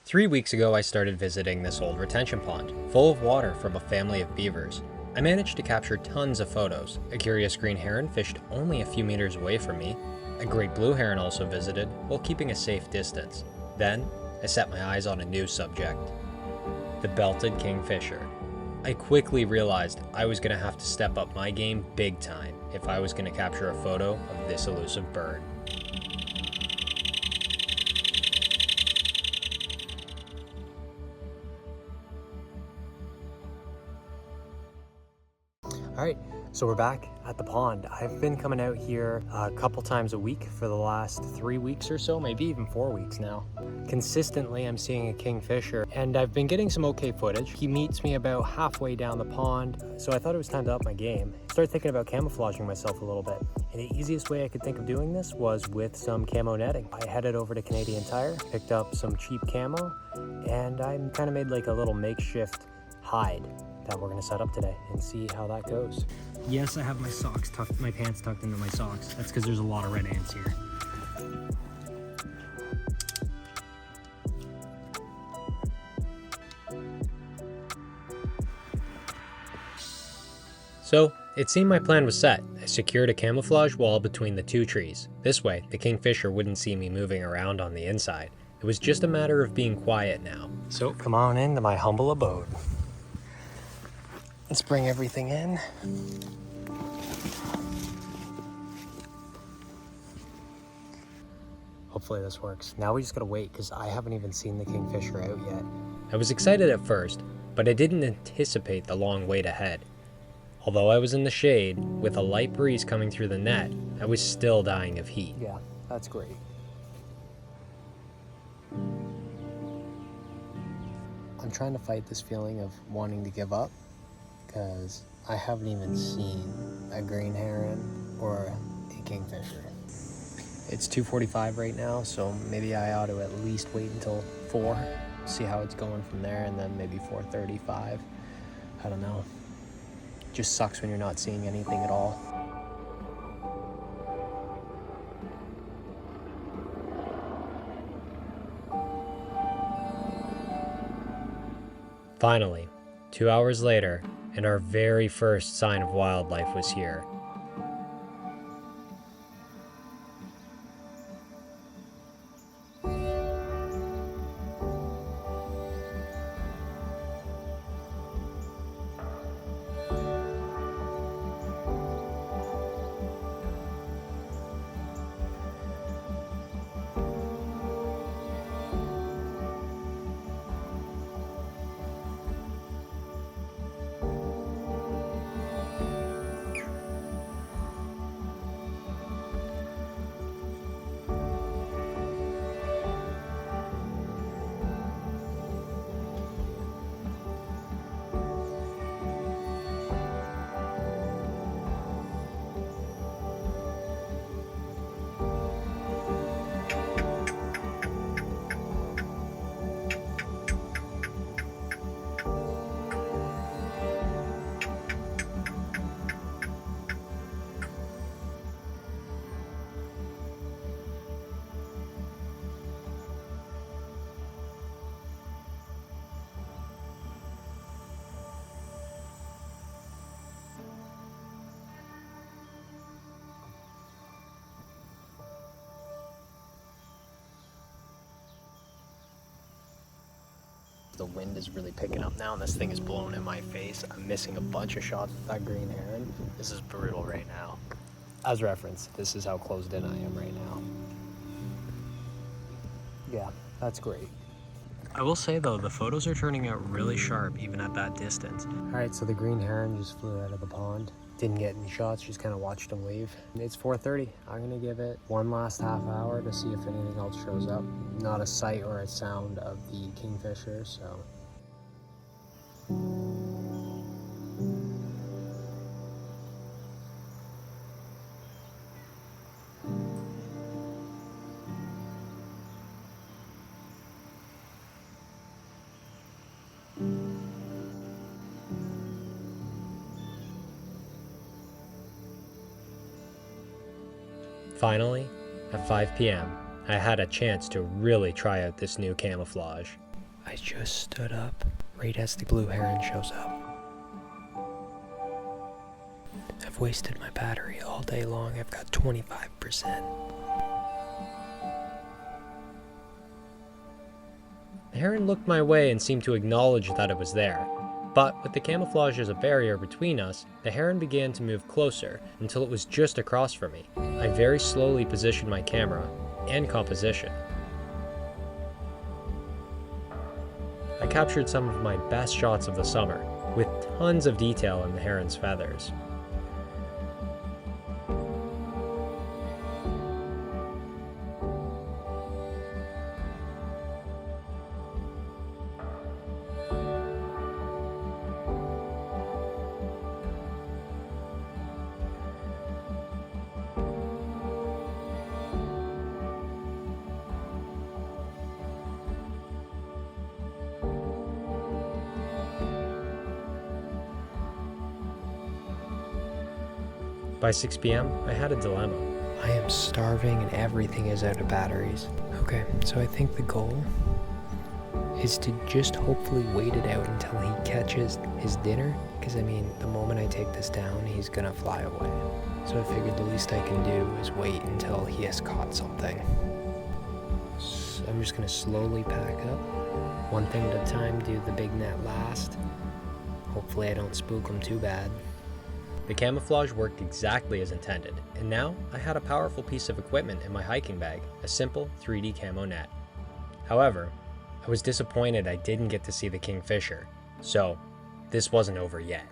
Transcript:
3 weeks ago, I started visiting this old retention pond, full of water from a family of beavers. I managed to capture tons of photos. A curious green heron fished only a few meters away from me. A great blue heron also visited, while keeping a safe distance. Then, I set my eyes on a new subject: the belted kingfisher. I quickly realized I was going to have to step up my game big time if I was going to capture a photo of this elusive bird. Alright, so we're back at the pond. I've been coming out here a couple times a week for the last 3 weeks or so, maybe even 4 weeks now. Consistently, I'm seeing a kingfisher, and I've been getting some okay footage. He meets me about halfway down the pond, so I thought it was time to up my game. I started thinking about camouflaging myself a little bit, and the easiest way I could think of doing this was with some camo netting. I headed over to Canadian Tire, picked up some cheap camo, and I kind of made like a little makeshift hide that we're gonna set up today and see how that goes. Yes, I have my pants tucked into my socks. That's because there's a lot of red ants here. So, it seemed my plan was set. I secured a camouflage wall between the two trees. This way, the kingfisher wouldn't see me moving around on the inside. It was just a matter of being quiet now. So, come on into my humble abode. Let's bring everything in. Hopefully this works. Now we just gotta wait because I haven't even seen the kingfisher out yet. I was excited at first, but I didn't anticipate the long wait ahead. Although I was in the shade, with a light breeze coming through the net, I was still dying of heat. Yeah, that's great. I'm trying to fight this feeling of wanting to give up, because I haven't even seen a green heron or a kingfisher. It's 2:45 right now, so maybe I ought to at least wait until 4, see how it's going from there, and then maybe 4:35. I don't know. Just sucks when you're not seeing anything at all. Finally, 2 hours later, and our very first sign of wildlife was here. The wind is really picking up now and this thing is blowing in my face. I'm missing a bunch of shots with that green heron. This is brutal right now. As reference, this is how closed in I am right now. Yeah, that's great. I will say though, the photos are turning out really sharp even at that distance. All right, so the green heron just flew out of the pond. Didn't get any shots, just kind of watched him leave. It's 4:30. I'm gonna give it one last half hour to see if anything else shows up. Not a sight or a sound of the kingfisher, so. Finally, at 5 p.m., I had a chance to really try out this new camouflage. I just stood up right as the blue heron shows up. I've wasted my battery all day long. I've got 25%. The heron looked my way and seemed to acknowledge that it was there. But with the camouflage as a barrier between us, the heron began to move closer until it was just across from me. I very slowly positioned my camera and composition. I captured some of my best shots of the summer, with tons of detail in the heron's feathers. By 6 p.m., I had a dilemma. I am starving and everything is out of batteries. Okay, so I think the goal is to just hopefully wait it out until he catches his dinner. Because I mean, the moment I take this down, he's gonna fly away. So I figured the least I can do is wait until he has caught something. So I'm just gonna slowly pack up. One thing at a time, do the big net last. Hopefully I don't spook him too bad. The camouflage worked exactly as intended, and now I had a powerful piece of equipment in my hiking bag, a simple 3D camo net. However, I was disappointed I didn't get to see the kingfisher, so this wasn't over yet.